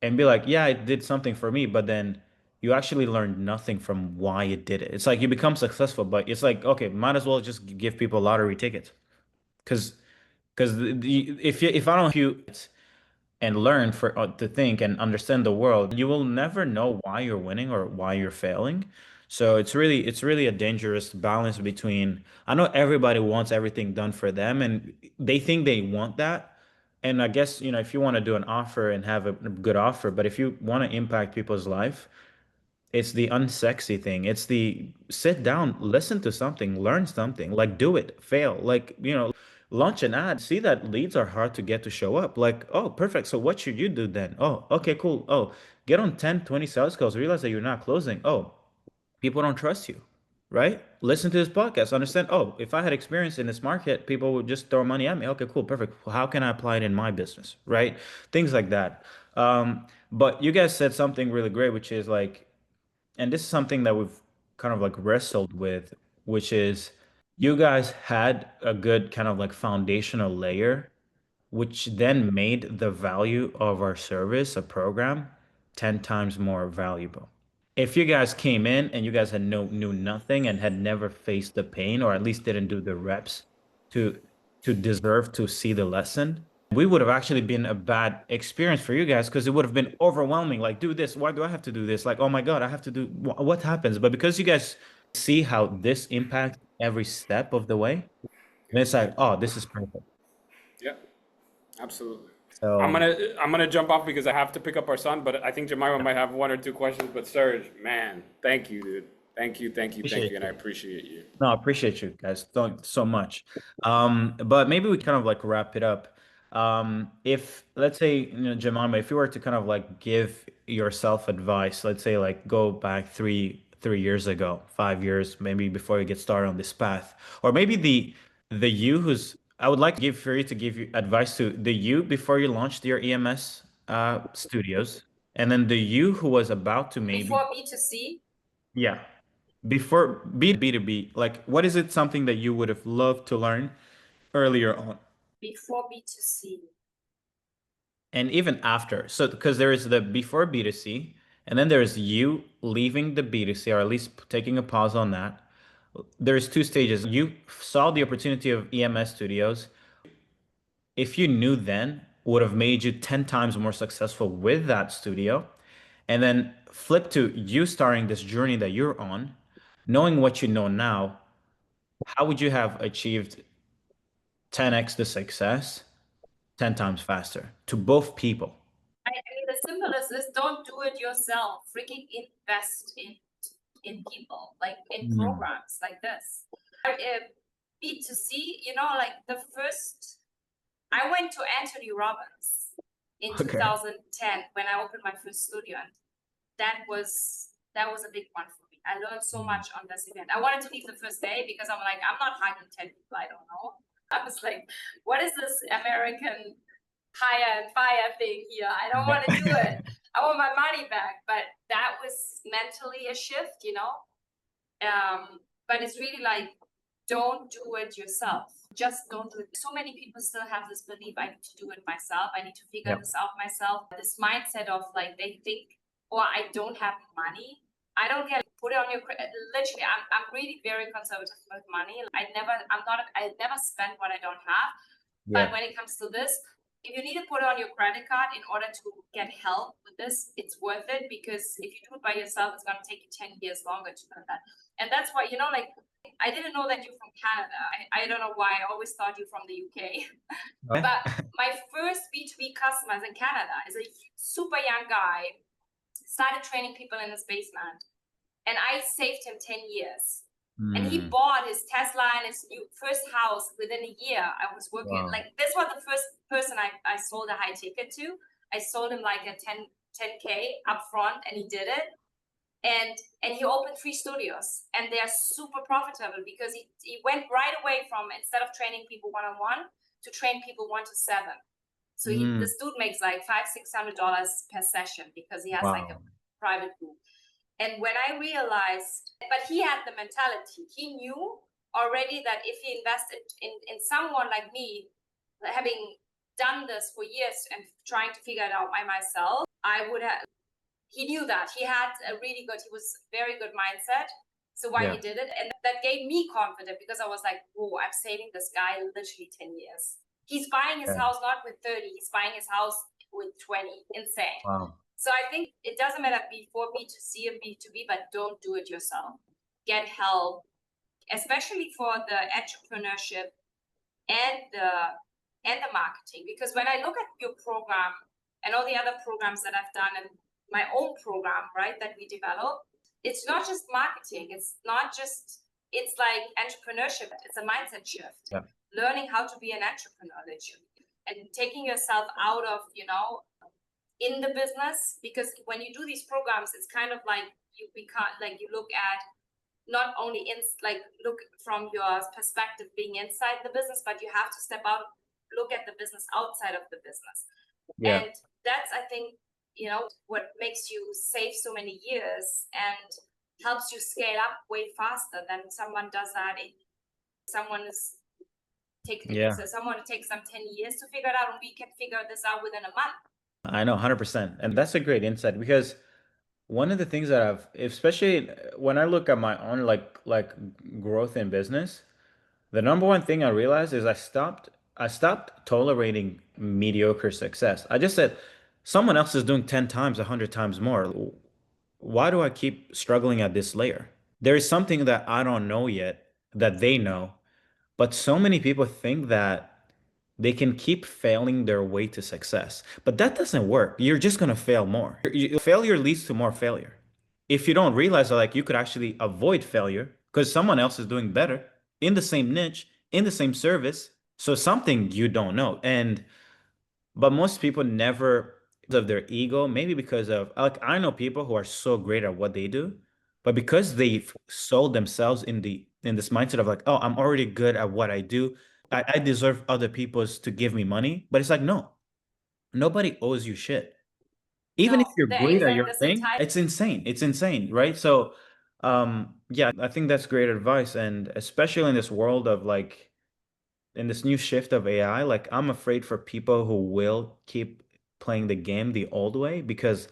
and be like, yeah, it did something for me, but then you actually learned nothing from why it did it. It's like you become successful, but it's like, okay, might as well just give people lottery tickets. Because if I don't help you and learn for to think and understand the world, you will never know why you're winning or why you're failing. So it's really a dangerous balance between, I know everybody wants everything done for them and they think they want that. And I guess, you know, if you want to do an offer and have a good offer, but if you want to impact people's life, it's the unsexy thing. It's the sit down, listen to something, learn something, like do it, fail, like, you know, launch an ad, see that leads are hard to get to show up. Like, oh, perfect. So what should you do then? Oh, okay, cool. Oh, get on 10, 20 sales calls, realize that you're not closing. Oh, people don't trust you, right? Listen to this podcast, understand, oh, if I had experience in this market, people would just throw money at me. Okay, cool, perfect. Well, how can I apply it in my business, right? Things like that. But you guys said something really great, which is like, and this is something that we've kind of like wrestled with, which is you guys had a good kind of like foundational layer, which then made the value of our service, a program, 10 times more valuable. If you guys came in and you guys had knew nothing and had never faced the pain, or at least didn't do the reps to deserve to see the lesson, we would have actually been a bad experience for you guys because it would have been overwhelming. Like, do this. Why do I have to do this? Like, oh my God, I have to do what happens? But because you guys see how this impacts every step of the way. And it's like, oh, this is perfect. Yeah, absolutely. I'm So gonna I'm gonna jump off because I have to pick up our son, but I think Jemima might have one or two questions. But Serge, man, thank you, dude. Thank you, thank you, thank appreciate you, and I you. appreciate you. No, I appreciate you guys so much. But maybe we kind of like wrap it up. If let's say, Jemima, if you were to kind of like give yourself advice, let's say like go back three years ago, 5 years, maybe before you get started on this path, or maybe the you who's I would like to give for you to give you advice to the you before you launched your EMS studios, and then the you who was about to maybe Before B2C, yeah. Before B2B, like what is it something that you would have loved to learn earlier on before B2C. and even after? So because there is the before B2C and then there's you leaving the B2C or at least taking a pause on that. There's two stages. You saw the opportunity of EMS studios. If you knew then, would have made you 10 times more successful with that studio. And then flip to you starting this journey that you're on, knowing what you know now, how would you have achieved 10x the success 10 times faster to both people? I mean, the simplest is don't do it yourself. Freaking invest in people, like in Mm. programs like this. B2C, like the first, I went to Anthony Robbins in Okay. 2010 when I opened my first studio, and that was a big one for me. I learned so much on this event. I wanted to leave the first day because I'm like, I'm not hiring 10 people I don't know. I was like, what is this American hire and fire thing here? I don't want to do it. I want my money back. But that was mentally a shift. But it's really like, don't do it yourself. Just don't do it. So many people still have this belief, I need to do it myself. I need to figure Yep. this out myself. This mindset of like, they think, oh, I don't have money. I don't get it. Put it on your literally. I'm really very conservative with money. I never spend what I don't have. But Yeah. when it comes to this, if you need to put it on your credit card in order to get help with this, it's worth it, because if you do it by yourself, it's going to take you 10 years longer to do that. And that's why, like, I didn't know that you're from Canada. I don't know why. I always thought you're from the UK. But my first B2B customers in Canada is a super young guy, started training people in his basement, and I saved him 10 years. And he Mm. bought his Tesla and his first house within a year. I was working Wow. like this was the first person I sold a high ticket to. I sold him like a 10K upfront, and he did it. And he opened 3 studios, and they are super profitable because he went right away from, instead of training people one-on-one, to train people 1 to 7. So this dude makes like $500-600 per session because he has like a Wow. private group. And when I realized, but he had the mentality, he knew already that if he invested in someone like me, having done this for years and trying to figure it out by myself, I would have, he knew that. He was very good mindset. So why Yeah. he did it. And that gave me confidence because I was like, whoa, I'm saving this guy literally 10 years. He's buying his Yeah. house not with 30, he's buying his house with 20. Insane. Wow. So I think it doesn't matter before B2C and B2B, but don't do it yourself. Get help, especially for the entrepreneurship and the marketing. Because when I look at your program and all the other programs that I've done and my own program, right, that we develop, it's not just marketing. It's like entrepreneurship. It's a mindset shift. Yeah. Learning how to be an entrepreneur, literally, and taking yourself out of, in the business, because when you do these programs, it's kind of like you look at not only look from your perspective being inside the business, but you have to step out, look at the business outside of the business. Yeah. And that's, I think, what makes you save so many years and helps you scale up way faster than someone does that. Someone takes them 10 years to figure it out, and we can figure this out within a month. I know 100%. And that's a great insight because one of the things that I've, especially when I look at my own like growth in business, the number one thing I realized is I stopped tolerating mediocre success. I just said someone else is doing 10 times, 100 times more. Why do I keep struggling at this layer? there is something that I don't know yet that they know, but so many people think that they can keep failing their way to success. But that doesn't work. You're just going to fail more. Failure leads to more failure. If you don't realize that, like, you could actually avoid failure because someone else is doing better in the same niche, in the same service. So something you don't know. But most people never, because of their ego, maybe because of, like, I know people who are so great at what they do, but because they've sold themselves in this mindset of like, oh, I'm already good at what I do. I deserve other people's to give me money. But it's like, no, nobody owes you shit. Even if No, you're there great at isn't your this thing, entire. it's insane. It's insane, right? So, yeah, I think that's great advice. And especially in this world of like, in this new shift of AI, like I'm afraid for people who will keep playing the game the old way because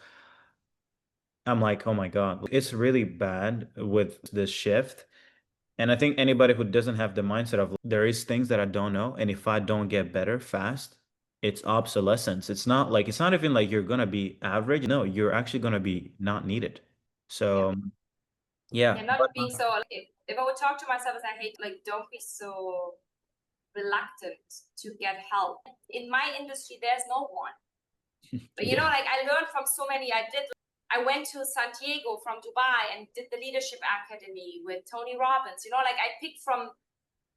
I'm like, oh my God, it's really bad with this shift. And I think anybody who doesn't have the mindset of there is things that I don't know, and if I don't get better fast, it's obsolescence. It's not like, it's not even like you're gonna be average. No, you're actually gonna be not needed. Yeah. So yeah. And not being so, if I would talk to myself as I hate, like, don't be so reluctant to get help. In my industry, there's no one. But you know, Yeah. like I learned from so many. I went to San Diego from Dubai and did the Leadership Academy with Tony Robbins. You know, like I picked from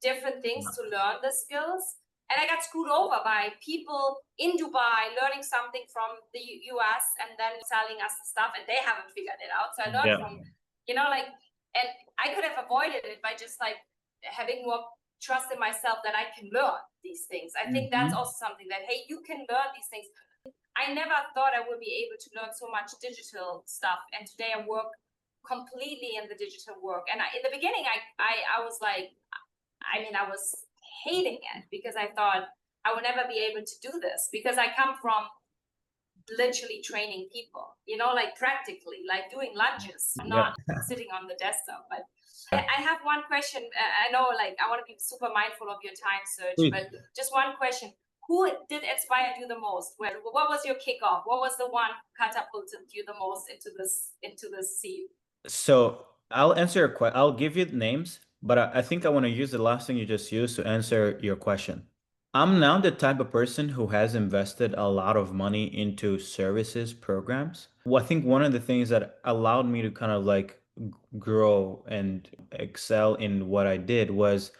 different things to learn the skills. And I got screwed over by people in Dubai learning something from the US and then selling us the stuff, and they haven't figured it out. So I learned Yeah. from, you know, like, and I could have avoided it by just like having more trust in myself that I can learn these things. I think that's Mhm. also something that, hey, you can learn these things. I never thought I would be able to learn so much digital stuff. And today I work completely in the digital work. And in the beginning, I was like, I was hating it because I thought I would never be able to do this because I come from literally training people, you know, like practically, like doing lunches, Yeah. not sitting on the desktop. But I have one question. I know, like, I want to be super mindful of your time, Serge, but just one question. Who did inspire you the most? What was your kickoff? What was the one catapulted you the most into this scene? So I'll answer your question. I'll give you names, but I think I want to use the last thing you just used to answer your question. I'm now the type of person who has invested a lot of money into services programs. Well, I think one of the things that allowed me to kind of like grow and excel in what I did was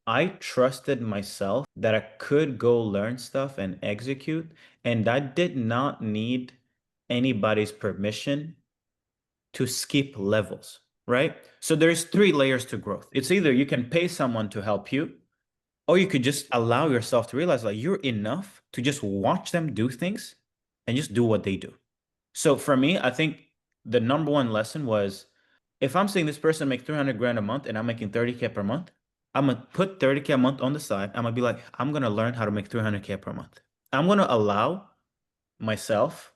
I trusted myself that I could go learn stuff and execute, and I did not need anybody's permission to skip levels, right? So there's three layers to growth. It's either you can pay someone to help you, or you could just allow yourself to realize like you're enough to just watch them do things and just do what they do. So for me, I think the number one lesson was if I'm seeing this person make 300 grand a month and I'm making 30K per month, I'm gonna put 30K a month on the side. I'm gonna be like, I'm gonna learn how to make 300K per month. I'm gonna allow myself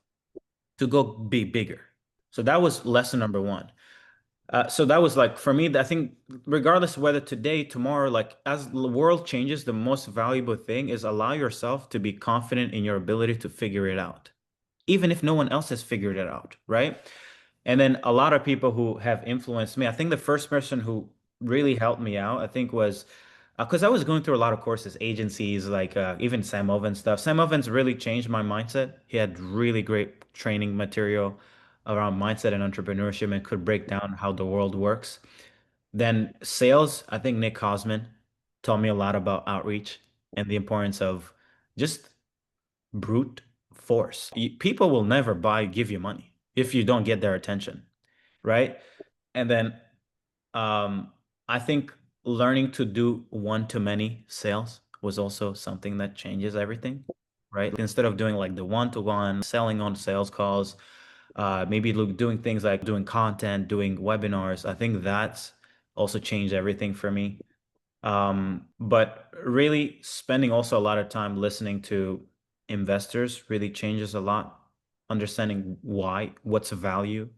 to go be bigger. So that was lesson number one. So that was like for me, I think regardless of whether today, tomorrow, like as the world changes, the most valuable thing is allow yourself to be confident in your ability to figure it out, even if no one else has figured it out, right? And then a lot of people who have influenced me, I think the first person who really helped me out, I think was because I was going through a lot of courses, agencies, like even Sam Ovens stuff. Sam Ovens really changed my mindset. He had really great training material around mindset and entrepreneurship and could break down how the world works. Then sales, I think Nick Cosman taught me a lot about outreach and the importance of just brute force. People will never give you money if you don't get their attention, right? And then I think learning to do one-to-many sales was also something that changes everything, right? Instead of doing like the one-to-one selling on sales calls, maybe doing things like doing content, doing webinars. I think that's also changed everything for me. But really spending also a lot of time listening to investors really changes a lot. Understanding why, what's the value,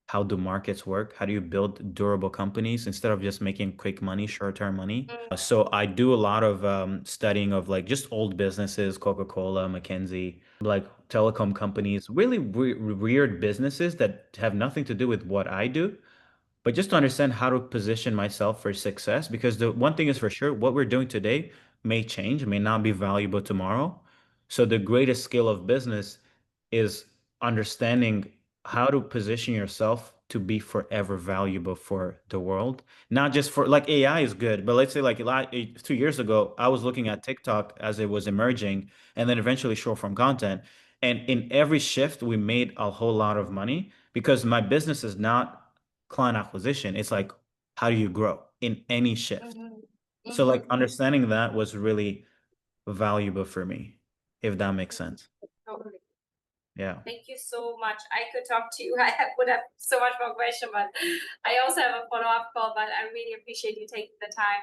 how do markets work, how do you build durable companies instead of just making quick money, short-term money. So I do a lot of studying of like just old businesses, Coca-Cola, McKinsey, like telecom companies, really weird businesses that have nothing to do with what I do, but just to understand how to position myself for success. Because the one thing is for sure, what we're doing today may change, may not be valuable tomorrow. So the greatest skill of business is understanding how to position yourself to be forever valuable for the world. Not just for like AI is good, but let's say like 2 years ago, I was looking at TikTok as it was emerging and then eventually short form content. And in every shift, we made a whole lot of money because my business is not client acquisition. It's like, how do you grow in any shift? Mm-hmm. So like Mm-hmm. understanding that was really valuable for me, if that makes sense. Totally. Yeah. Thank you so much. I could talk to you. Would have so much more question, but I also have a follow-up call, but I really appreciate you taking the time.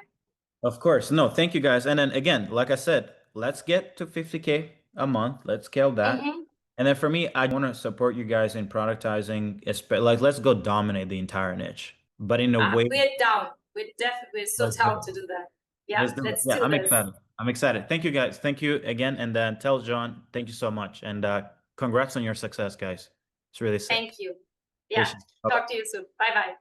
Of course. No, thank you guys. And then again, like I said, let's get to 50K a month. Let's scale that. Mm-hmm. And then for me, I want to support you guys in productizing, like let's go dominate the entire niche, but in a way. We're down. We're so Let's do down it. to do that. Yeah, Let's do it. let's Yeah, do I'm this. excited. I'm excited. Thank you guys. Thank you again. And then tell John, thank you so much. And congrats on your success, guys. It's really sick. Thank you. Yeah. Appreciate it. Bye-bye. Talk to you soon. Bye-bye.